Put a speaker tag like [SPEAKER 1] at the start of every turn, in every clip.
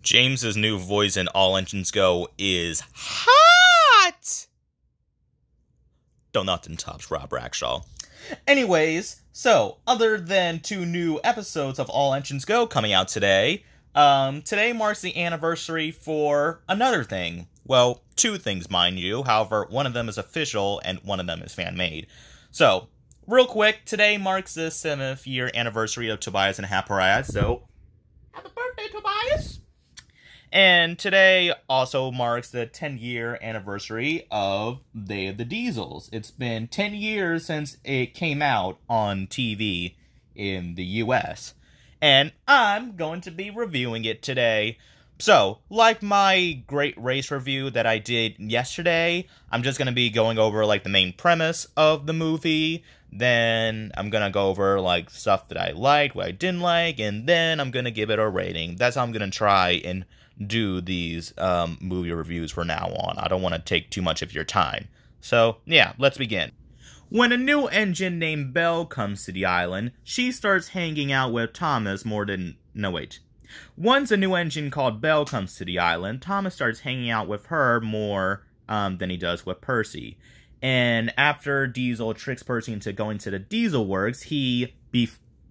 [SPEAKER 1] James's new voice in All Engines Go is hot! Though nothing tops Rob Rackshaw. Anyways, so, other than 2 new episodes of All Engines Go coming out today, today marks the anniversary for another thing. Well, 2 things, mind you. However, one of them is official and one of them is fan-made. So, real quick, today marks the 7th year anniversary of Tobias and Happariah, so happy birthday, Tobias! And today also marks the 10-year anniversary of Day of the Diesels. It's been 10 years since it came out on TV in the US. And I'm going to be reviewing it today. So, like my great race review that I did yesterday, I'm just going to be going over, like, the main premise of the movie. Then I'm going to go over, like, stuff that I liked, what I didn't like, and then I'm going to give it a rating. That's how I'm going to try and do these movie reviews from now on. I don't want to take too much of your time. So, yeah, let's begin. When a new engine named Belle comes to the island, she starts hanging out with Thomas more than... No, wait. Once a new engine called Belle comes to the island, Thomas starts hanging out with her more than he does with Percy. And after Diesel tricks Percy into going to the Diesel Works, he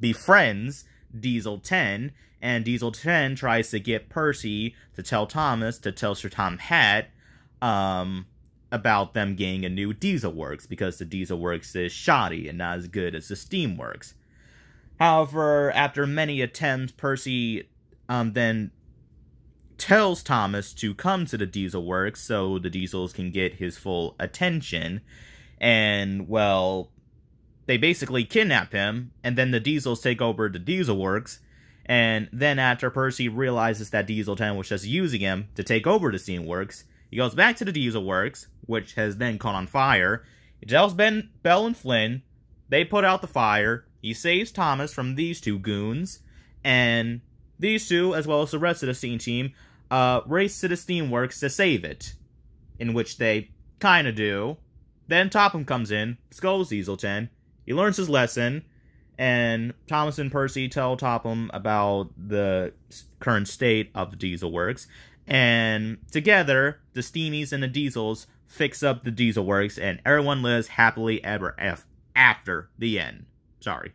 [SPEAKER 1] befriends Diesel 10, and Diesel 10 tries to get Percy to tell Thomas to tell Sir Tom Hatt about them getting a new Diesel Works, because the Diesel Works is shoddy and not as good as the Steam Works. However, after many attempts, Percy then tells Thomas to come to the Diesel Works so the Diesels can get his full attention. And, well, they basically kidnap him, and then the Diesels take over the Diesel Works. And then after Percy realizes that Diesel 10 was just using him to take over the Steam Works, he goes back to the Diesel Works, which has then caught on fire. He tells Belle and Flynn, they put out the fire, he saves Thomas from these 2 goons, and these 2, as well as the rest of the Steam team, race to the Steam Works to save it. In which they kinda do. Then Topham comes in, scolds Diesel 10, he learns his lesson, and Thomas and Percy tell Topham about the current state of the Diesel Works, and together, the Steamies and the Diesels fix up the Diesel Works, and everyone lives happily ever after the end. Sorry.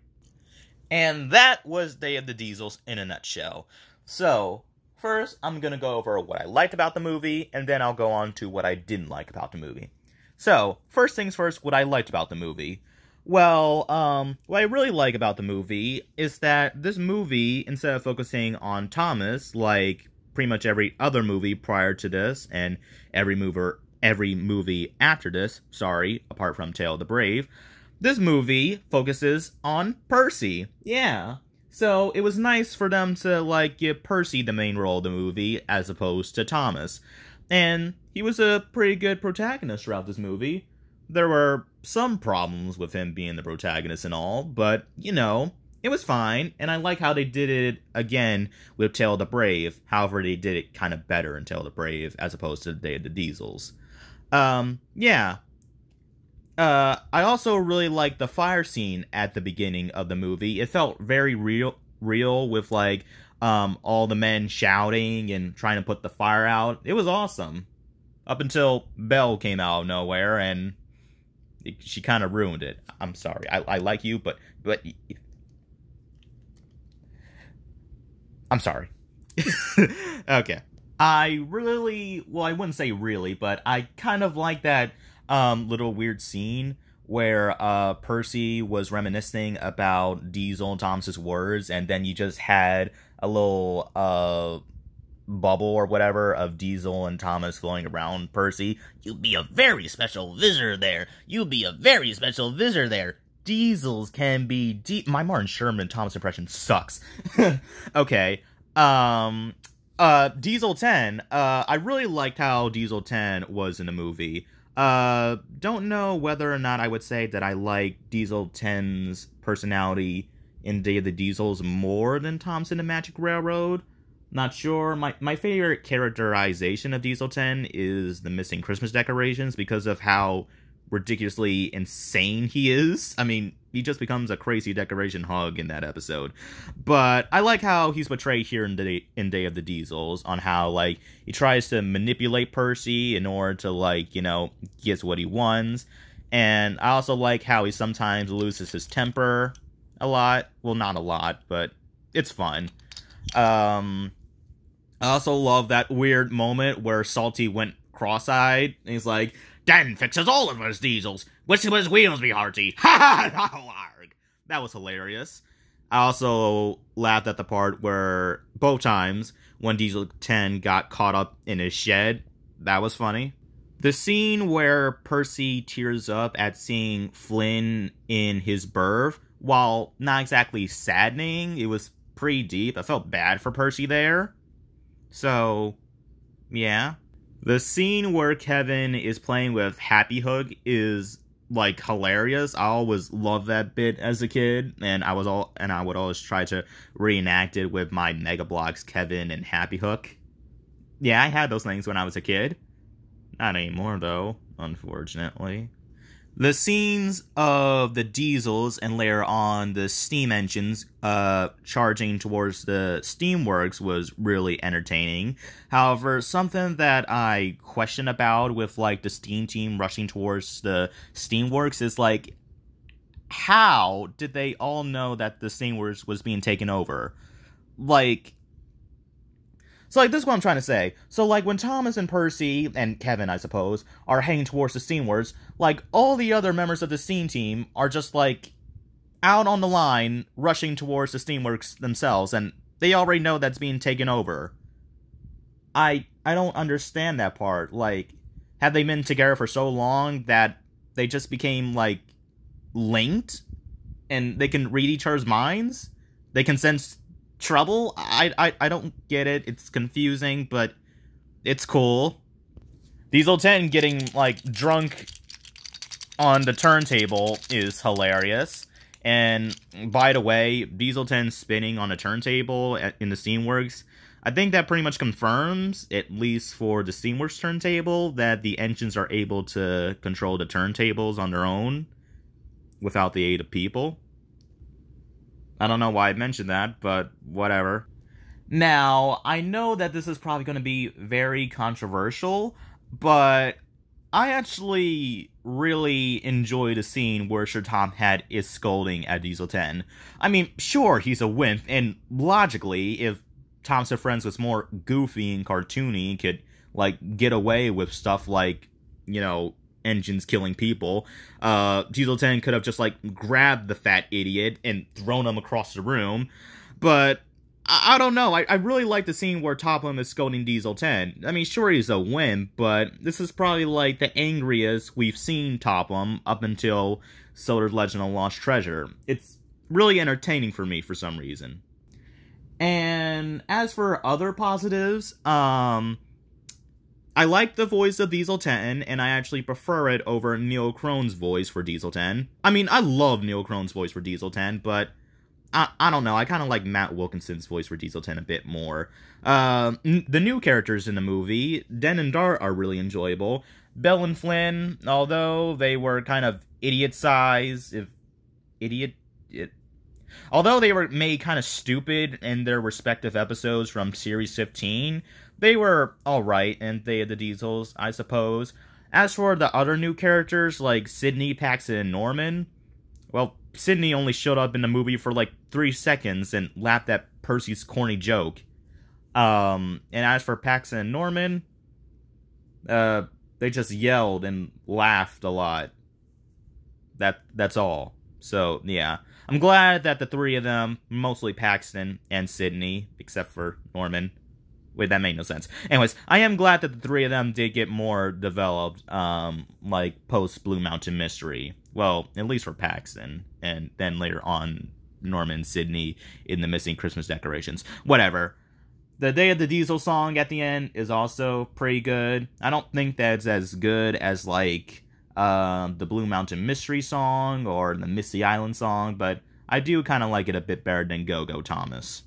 [SPEAKER 1] And that was Day of the Diesels in a nutshell. So, first, I'm gonna go over what I liked about the movie, and then I'll go on to what I didn't like about the movie. So, first things first, what I liked about the movie. Well, what I really like about the movie is that this movie, instead of focusing on Thomas, like pretty much every other movie prior to this, and every movie after this, sorry, apart from Tale of the Brave, this movie focuses on Percy. Yeah. So, it was nice for them to, like, give Percy the main role of the movie, as opposed to Thomas. And he was a pretty good protagonist throughout this movie. There were some problems with him being the protagonist and all, but, you know, it was fine, and I like how they did it again with Tale of the Brave. However, they did it kind of better in Tale of the Brave, as opposed to Day of the Diesels. Yeah. I also really liked the fire scene at the beginning of the movie. It felt very real with, like, all the men shouting and trying to put the fire out. It was awesome. Up until Belle came out of nowhere, and she kind of ruined it. I'm sorry. I like you, but I'm sorry. Okay. I wouldn't say really, but I kind of like that little weird scene where Percy was reminiscing about Diesel and Thomas's words, and then you just had a little bubble or whatever of Diesel and Thomas flowing around Percy. You'll be a very special visitor there. You'll be a very special visitor there. Diesels can be my Martin Sherman Thomas impression sucks. Okay. Diesel 10. I really liked how Diesel 10 was in the movie. Don't know whether or not I would say that I like Diesel 10's personality in Day of the Diesels more than Thompson and Magic Railroad. Not sure. My favorite characterization of Diesel 10 is the missing Christmas decorations, because of how ridiculously insane he is. I mean, he just becomes a crazy decoration hog in that episode. But I like how he's portrayed here in Day of the Diesels, on how, like, he tries to manipulate Percy in order to, like, you know, get what he wants. And I also like how he sometimes loses his temper a lot. Well, not a lot, but it's fun. I also love that weird moment where Salty went cross-eyed, and he's like, "Dan fixes all of us diesels. Which of his wheels be hearty?" Ha ha! That was hilarious. I also laughed at the part where, both times, when Diesel 10 got caught up in his shed. That was funny. The scene where Percy tears up at seeing Flynn in his berth, while not exactly saddening, it was pretty deep. I felt bad for Percy there. So, yeah. The scene where Kevin is playing with Happy Hook is, like, hilarious. I always loved that bit as a kid, and I would always try to reenact it with my Mega Bloks Kevin and Happy Hook. Yeah, I had those things when I was a kid. Not anymore, though, unfortunately. The scenes of the diesels and later on the steam engines charging towards the steamworks was really entertaining. However, something that I question about with, like, the steam team rushing towards the steamworks is, like, how did they all know that the steamworks was being taken over? Like, so, like, this is what I'm trying to say. So, like, when Thomas and Percy, and Kevin, I suppose, are heading towards the steamworks, like, all the other members of the steam team are just, like, out on the line, rushing towards the steamworks themselves, and they already know that's being taken over. I don't understand that part. Like, have they been together for so long that they just became, like, linked? And they can read each other's minds? They can sense trouble? I don't get it. It's confusing, but it's cool. Diesel 10 getting, like, drunk on the turntable is hilarious. And, by the way, Diesel 10 spinning on a turntable in the Steamworks, I think that pretty much confirms, at least for the Steamworks turntable, that the engines are able to control the turntables on their own without the aid of people. I don't know why I mentioned that, but whatever. Now, I know that this is probably going to be very controversial, but I actually really enjoyed a scene where Sir Tom Head is scolding at Diesel 10. I mean, sure, he's a wimp, and logically, if Thompson Friends was more goofy and cartoony, could, like, get away with stuff like, you know, engines killing people, Diesel 10 could have just, like, grabbed the fat idiot and thrown him across the room. But I don't know. I really like the scene where Topham is scolding Diesel 10. I mean, sure, he's a wimp, but this is probably, like, the angriest we've seen Topham up until Solar's Legend of Lost Treasure. It's really entertaining for me for some reason. And as for other positives, I like the voice of Diesel 10, and I actually prefer it over Neil Crone's voice for Diesel 10. I mean, I love Neil Crone's voice for Diesel 10, but I don't know, I kind of like Matt Wilkinson's voice for Diesel 10 a bit more. The new characters in the movie, Den and Dart, are really enjoyable. Belle and Flynn, although they were kind of idiot-sized, although they were made kind of stupid in their respective episodes from Series 15, they were alright in Day of the Diesels, I suppose. As for the other new characters, like Sydney, Paxton, and Norman, well, Sydney only showed up in the movie for like 3 seconds and laughed at Percy's corny joke. And as for Paxton and Norman, they just yelled and laughed a lot. That's all. So, yeah. I'm glad that the three of them, mostly Paxton and Sydney, except for Norman. Wait, that made no sense. Anyways, I am glad that the three of them did get more developed, like, post-Blue Mountain Mystery. Well, at least for Paxton. And then later on, Norman and Sydney in the Missing Christmas Decorations. Whatever. The Day of the Diesel song at the end is also pretty good. I don't think that's as good as, like, the Blue Mountain Mystery song or the Misty Island song, but I do kind of like it a bit better than Go Go Thomas.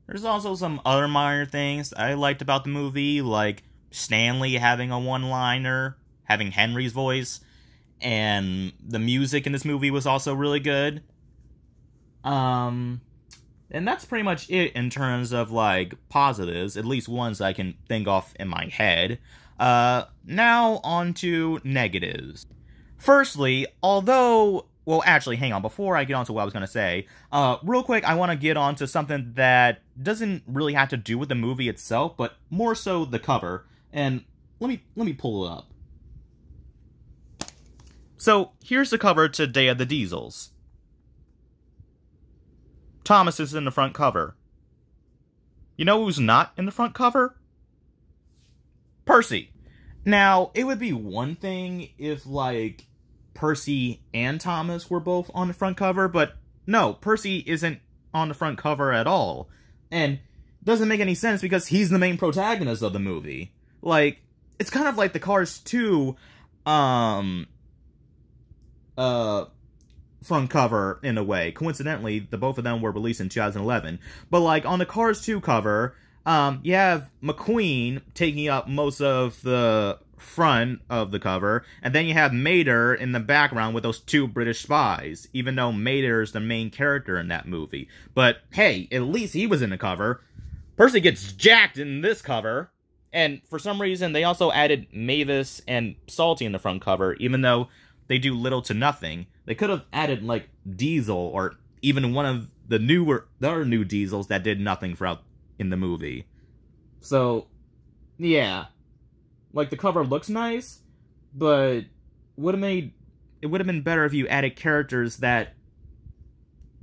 [SPEAKER 1] There's also some other minor things I liked about the movie, like Stanley having a one-liner, having Henry's voice, and the music in this movie was also really good. And that's pretty much it in terms of, like, positives, at least ones I can think of in my head. Now on to negatives. Firstly, although... Well, actually, hang on. Before I get on to what I was going to say, real quick, I want to get on to something that doesn't really have to do with the movie itself, but more so the cover. And let me pull it up. So, here's the cover to Day of the Diesels. Thomas is in the front cover. You know who's not in the front cover? Percy. Now, it would be one thing if, like, Percy and Thomas were both on the front cover, but no, Percy isn't on the front cover at all. And doesn't make any sense because he's the main protagonist of the movie. Like, it's kind of like the Cars 2, front cover, in a way. Coincidentally, the both of them were released in 2011. But, like, on the Cars 2 cover, you have McQueen taking up most of the front of the cover, and then you have Mater in the background with those two British spies, even though Mater is the main character in that movie. But, hey, at least he was in the cover. Percy gets jacked in this cover, and for some reason, they also added Mavis and Salty in the front cover, even though they do little to nothing. They could have added, like, Diesel, or even one of the other new Diesels that did nothing throughout in the movie. So, yeah. Like, the cover looks nice, but it would have been better if you added characters that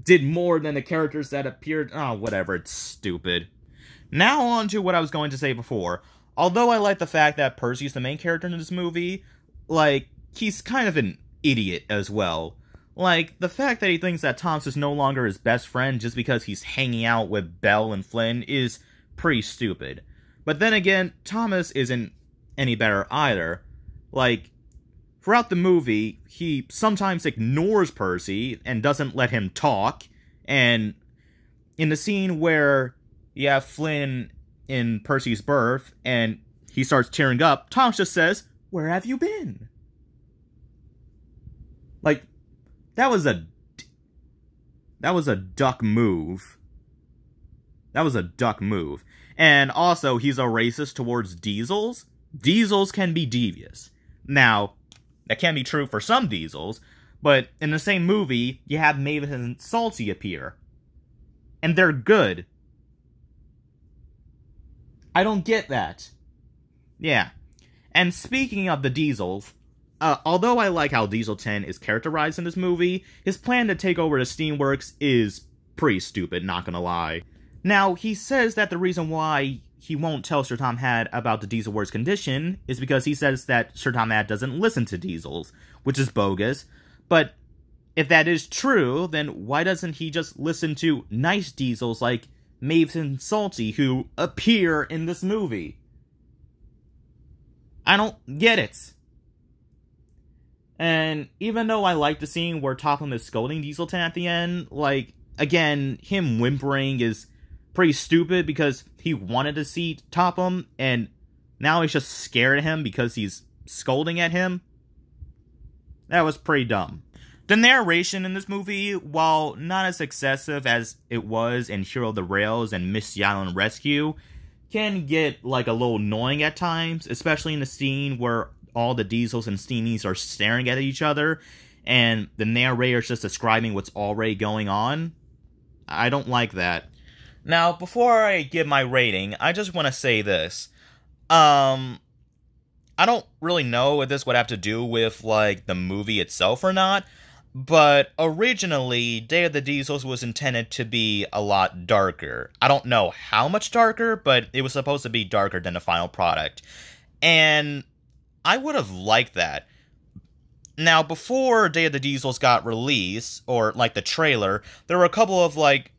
[SPEAKER 1] did more than the characters that appeared. Oh, whatever, it's stupid. Now on to what I was going to say before. Although I like the fact that Percy's the main character in this movie, like, he's kind of an idiot as well. Like, the fact that he thinks that Thomas is no longer his best friend just because he's hanging out with Belle and Flynn is pretty stupid. But then again, Thomas isn't any better either. Like, throughout the movie, he sometimes ignores Percy and doesn't let him talk, and in the scene where you have Flynn in Percy's berth, and he starts tearing up, Thomas just says, "Where have you been?" Like, that was a duck move. That was a duck move. And also, he's a racist towards Diesels. Diesels can be devious. Now, that can be true for some Diesels, but in the same movie, you have Mavis and Salty appear. And they're good. I don't get that. Yeah. And speaking of the Diesels, although I like how Diesel 10 is characterized in this movie, his plan to take over the Steamworks is pretty stupid, not gonna lie. Now, he says that the reason why he won't tell Sir Tom Hatt about the Diesel Works condition is because he says that Sir Tom Hatt doesn't listen to Diesels, which is bogus. But if that is true, then why doesn't he just listen to nice Diesels like Mavis and Salty, who appear in this movie? I don't get it. And even though I like the scene where Topham is scolding Diesel 10 at the end, like, again, him whimpering is pretty stupid because he wanted to see Topham, and now he's just scared of him because he's scolding at him. That was pretty dumb. The narration in this movie, while not as excessive as it was in Hero of the Rails and Misty Island Rescue, can get, like, a little annoying at times, especially in the scene where all the Diesels and Steamies are staring at each other, and the narrator's just describing what's already going on. I don't like that. Now, before I give my rating, I just want to say this. I don't really know if this would have to do with, like, the movie itself or not, but originally, Day of the Diesels was intended to be a lot darker. I don't know how much darker, but it was supposed to be darker than the final product. And I would have liked that. Now, before Day of the Diesels got released, or, like, the trailer, there were a couple of, like...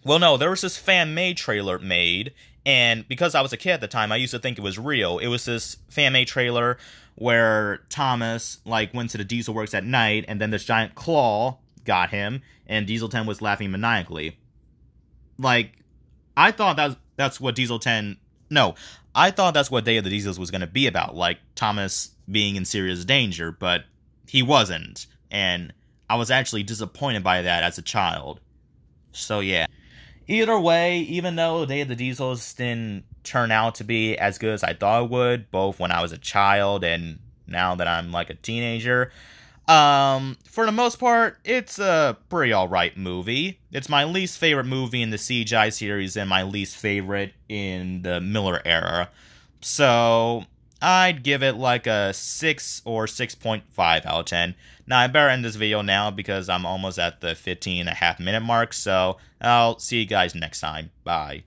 [SPEAKER 1] Well, no, there was this fan-made trailer made, and because I was a kid at the time, I used to think it was real. It was this fan-made trailer where Thomas, like, went to the Diesel Works at night, and then this giant claw got him, and Diesel 10 was laughing maniacally. Like, I thought that's what Diesel 10... No, I thought that's what Day of the Diesels was going to be about, like, Thomas being in serious danger, but he wasn't. And I was actually disappointed by that as a child. So yeah. Either way, even though Day of the Diesels didn't turn out to be as good as I thought it would, both when I was a child and now that I'm like a teenager, for the most part, it's a pretty alright movie. It's my least favorite movie in the CGI series and my least favorite in the Miller era. So, I'd give it like a 6 or 6.5 out of 10. Now, I better end this video now because I'm almost at the 15.5 minute mark, so I'll see you guys next time. Bye.